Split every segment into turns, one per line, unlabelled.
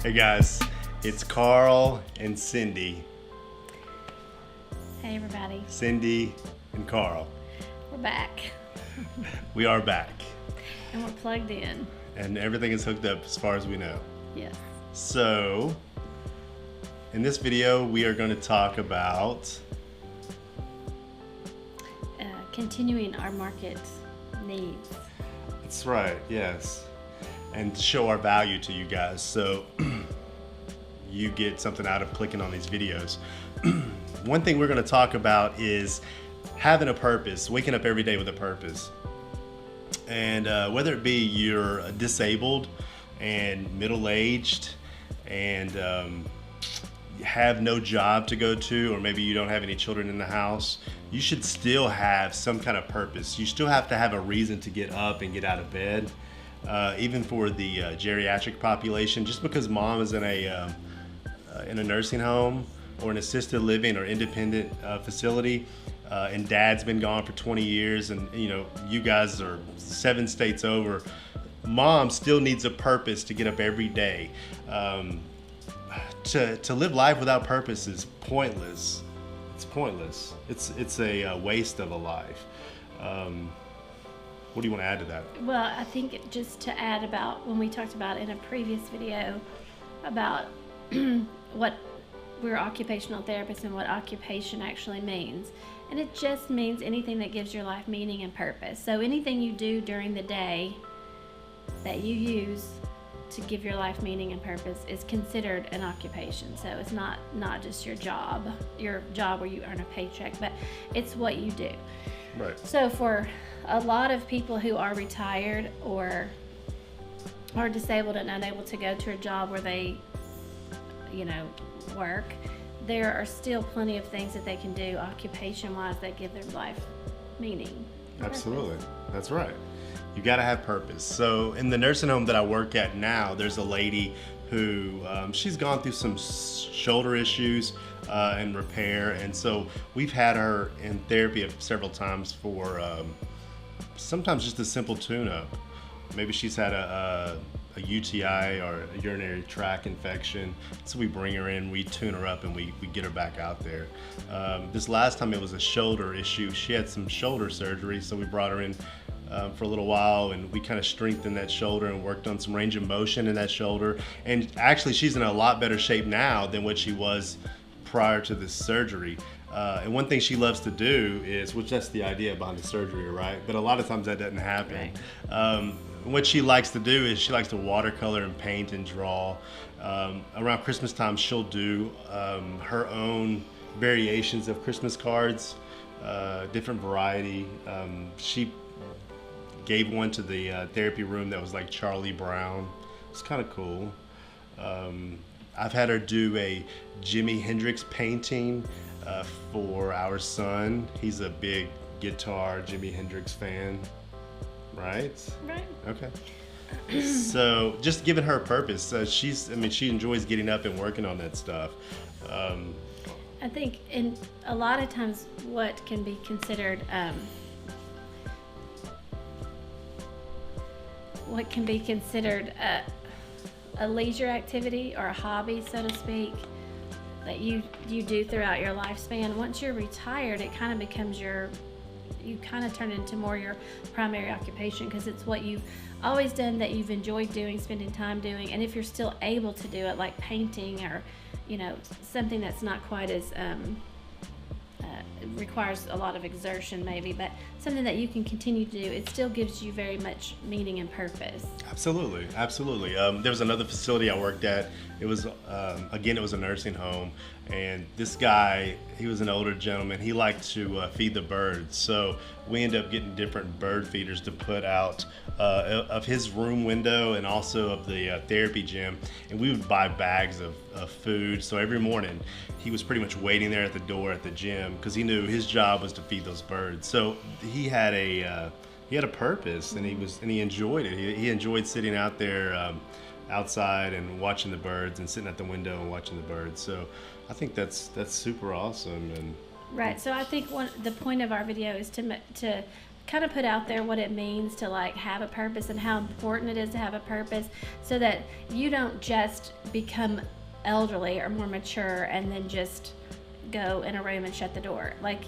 Hey guys, it's Carl and Cindy.
Hey everybody,
Cindy and Carl.
we're back
We are back.
and we're plugged in.
And everything is hooked up as far as we know.
Yes.
So, in this video, we are going to talk about
Continuing our market needs.
That's right, yes. And show our value to you guys so you get something out of clicking on these videos. One thing we're going to talk about is having a purpose, waking up every day with a purpose. And whether it be you're disabled and middle-aged and have no job to go to, or maybe you don't have any children in the house, you should still have some kind of purpose. You still have to have a reason to get up and get out of bed. Even for the geriatric population, just because mom is in a nursing home or an assisted living or independent facility, and dad's been gone for 20 years, and you guys are 7 states over, mom still needs a purpose to get up every day. To live life without purpose is pointless. It's pointless. It's a waste of a life. What do you want to add to that?
Well, I think just to add about when we talked about in a previous video about what we're occupational therapists and what occupation actually means. And it just means anything that gives your life meaning and purpose. So anything you do during the day that you use to give your life meaning and purpose is considered an occupation. So it's not just your job where you earn a paycheck, but it's what you do.
Right.
So for a lot of people who are retired or are disabled and unable to go to a job where they, work, there are still plenty of things that they can do occupation-wise that give their life meaning.
Absolutely. That's right. You got to have purpose. So in the nursing home that I work at now, there's a lady who she's gone through some shoulder issues and repair, and so we've had her in therapy several times for sometimes just a simple tune-up. Maybe she's had a UTI or a urinary tract infection, so we bring her in, we tune her up, and we get her back out there. This last time it was a shoulder issue. She had some shoulder surgery, so we brought her in for a little while, and we kind of strengthened that shoulder and worked on some range of motion in that shoulder. And actually she's in a lot better shape now than what she was prior to this surgery. And one thing she loves to do is, which that's the idea behind the surgery, right? But a lot of times that doesn't happen.
Right.
What she likes to do is she likes to watercolor and paint and draw. Around Christmas time, she'll do her own variations of Christmas cards, different variety. She gave one to the therapy room that was like Charlie Brown. It's kind of cool. I've had her do a Jimi Hendrix painting for our son. He's a big guitar Jimi Hendrix fan. Right?
Right.
Okay. So just giving her a purpose. She enjoys getting up and working on that stuff.
I think in a lot of times what can be considered a leisure activity or a hobby, so to speak, that you do throughout your lifespan. Once you're retired, it kind of becomes you kind of turn it into more your primary occupation, because it's what you've always done, that you've enjoyed doing, spending time doing. And if you're still able to do it, like painting or something that's not quite as requires a lot of exertion maybe, but something that you can continue to do, it still gives you very much meaning and purpose.
Absolutely. There was another facility I worked at. It was again, it was a nursing home, and this guy, he was an older gentleman. He liked to feed the birds, so we ended up getting different bird feeders to put out of his room window and also of the therapy gym, and we would buy bags of food. So every morning he was pretty much waiting there at the door at the gym because he knew his job was to feed those birds. So he had a purpose, and he enjoyed it. He enjoyed sitting out there outside and watching the birds and sitting at the window and watching the birds. So I think that's super awesome. And
Right. So I think the point of our video is to kind of put out there what it means to like have a purpose and how important it is to have a purpose, so that you don't just become elderly or more mature and then just go in a room and shut the door. Like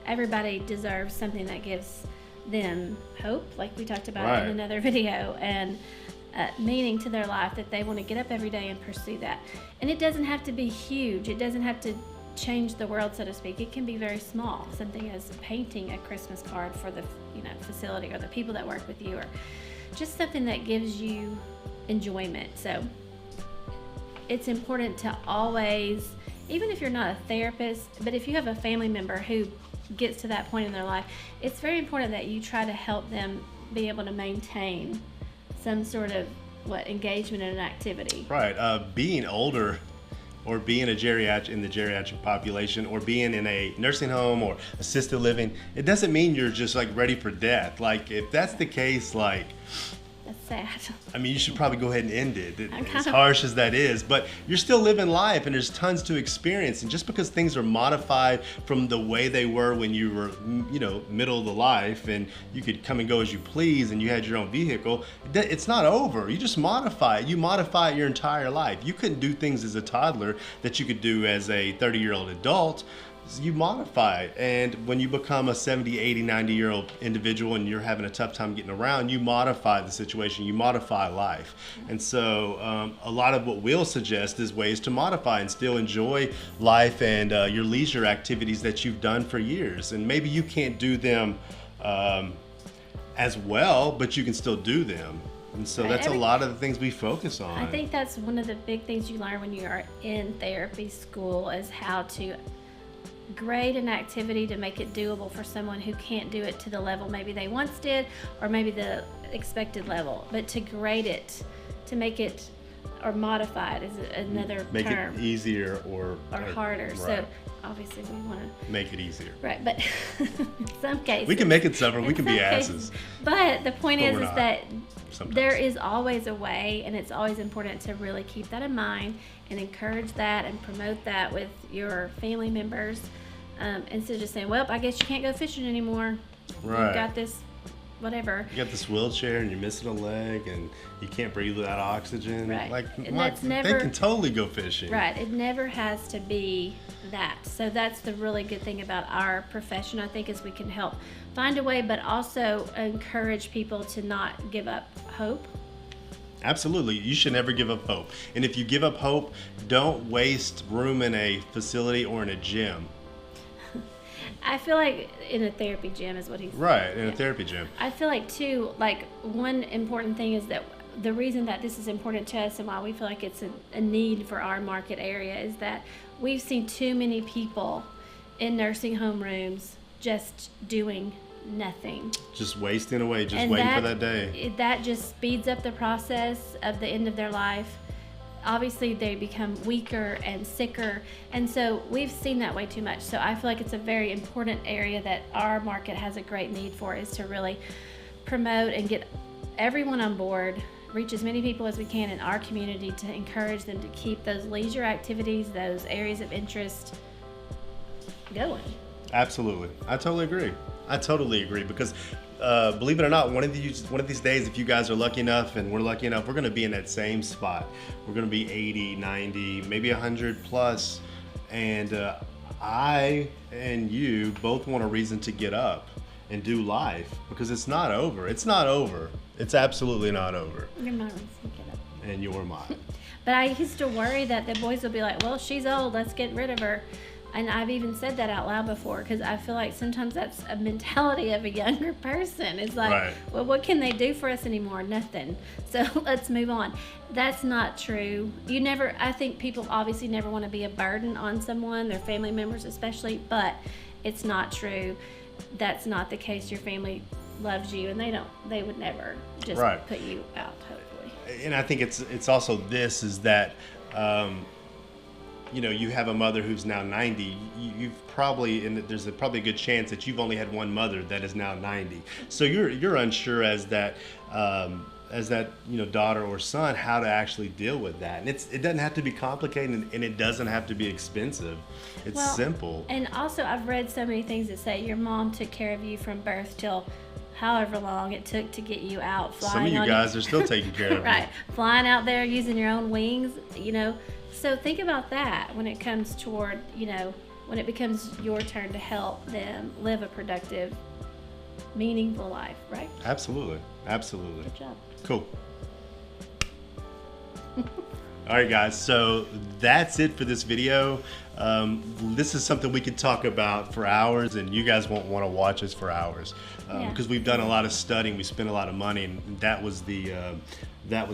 everybody deserves something that gives them hope, like we talked about in another video, and meaning to their life, that they want to get up every day and pursue that. And it doesn't have to be huge. It doesn't have to change the world, so to speak. It can be very small, something as painting a Christmas card for the facility or the people that work with you, or just something that gives you enjoyment. So it's important to always, even if you're not a therapist, but if you have a family member who gets to that point in their life, it's very important that you try to help them be able to maintain some sort of engagement in an activity.
Right. Being older, or being in the geriatric population, or being in a nursing home or assisted living, it doesn't mean you're just like ready for death. Like, if that's the case, like,
that's sad.
I mean, you should probably go ahead and end it, as harsh as that is. But you're still living life, and there's tons to experience. And just because things are modified from the way they were when you were, middle of the life, and you could come and go as you please, and you had your own vehicle, it's not over. You just modify it. You modify it your entire life. You couldn't do things as a toddler that you could do as a 30-year-old adult. You modify it. And when you become a 70, 80, 90-year-old individual and you're having a tough time getting around, you modify the situation, you modify life. And so a lot of what we'll suggest is ways to modify and still enjoy life and your leisure activities that you've done for years. And maybe you can't do them as well, but you can still do them. And so that's a lot of the things we focus on.
I think that's one of the big things you learn when you are in therapy school, is how to grade an activity to make it doable for someone who can't do it to the level maybe they once did, or maybe the expected level. But to grade it, to make it, or modify it, is another term.
Make it easier or
harder.
Right.
So obviously we want to
make it easier.
Right, but in some cases
we can make it tougher. We can be asses.
But the point is that
sometimes
there is always a way, and it's always important to really keep that in mind and encourage that and promote that with your family members, instead of just saying, well, I guess you can't go fishing anymore.
Right.
You've got this whatever.
You got this wheelchair and you're missing a leg and you can't breathe without oxygen.
Right.
Like,
And that's never,
they can totally go fishing.
Right. It never has to be that. So that's the really good thing about our profession, I think, is we can help find a way, but also encourage people to not give up hope.
Absolutely. You should never give up hope. And if you give up hope, don't waste room in a facility or in a gym.
I feel like in a therapy gym is what he's
right, in a therapy gym.
I feel like too, like one important thing is that the reason that this is important to us and why we feel like it's a need for our market area is that we've seen too many people in nursing home rooms just doing nothing.
Just wasting away, just waiting for that day.
That just speeds up the process of the end of their life. Obviously, they become weaker and sicker, and so we've seen that way too much. So I feel like it's a very important area that our market has a great need for, is to really promote and get everyone on board, reach as many people as we can in our community to encourage them to keep those leisure activities, those areas of interest going.
Absolutely. I totally agree because believe it or not, one of these days, if you guys are lucky enough and we're lucky enough, we're going to be in that same spot. We're going to be 80, 90, maybe 100 plus. And I and you both want a reason to get up and do life, because it's not over. It's not over. It's absolutely not over.
You're my reason to get up.
And you're mine.
But I used to worry that the boys would be like, well, she's old, let's get rid of her. And I've even said that out loud before, because I feel like sometimes that's a mentality of a younger person. It's like, right. Well, what can they do for us anymore? Nothing. So let's move on. That's not true. I think people obviously never want to be a burden on someone, their family members especially, but it's not true. That's not the case. Your family loves you, and they would never just right. put you out, hopefully.
And I think it's also this, is that, you have a mother who's now 90. You've probably, and there's probably a good chance that you've only had one mother that is now 90. So you're unsure as that daughter or son how to actually deal with that. And it doesn't have to be complicated, and it doesn't have to be expensive. It's simple.
And also, I've read so many things that say your mom took care of you from birth till however long it took to get you out flying.
Some of you guys are still taking care of
right, flying out there using your own wings, So think about that when it comes toward, when it becomes your turn to help them live a productive, meaningful life, right?
Absolutely.
Good job.
Cool. All right, guys, so that's it for this video. This is something we could talk about for hours, and you guys won't want to watch us for hours because we've done a lot of studying. We spent a lot of money, and that was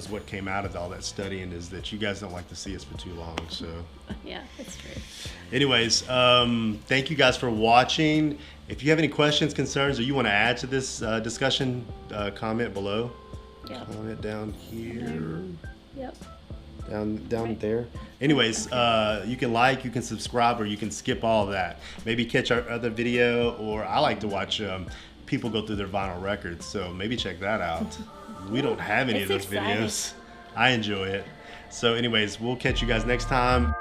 what came out of all that studying, is that you guys don't like to see us for too long. So
yeah, that's true.
Anyways, thank you guys for watching. If you have any questions, concerns, or you want to add to this discussion, comment below.
Yeah.
Comment down here.
Yep.
Down
Right.
there. Anyways, you can like, you can subscribe, or you can skip all of that. Maybe catch our other video, or I like to watch people go through their vinyl records, so maybe check that out. We don't have any of those
exciting.
videos. I enjoy it. So anyways, we'll catch you guys next time.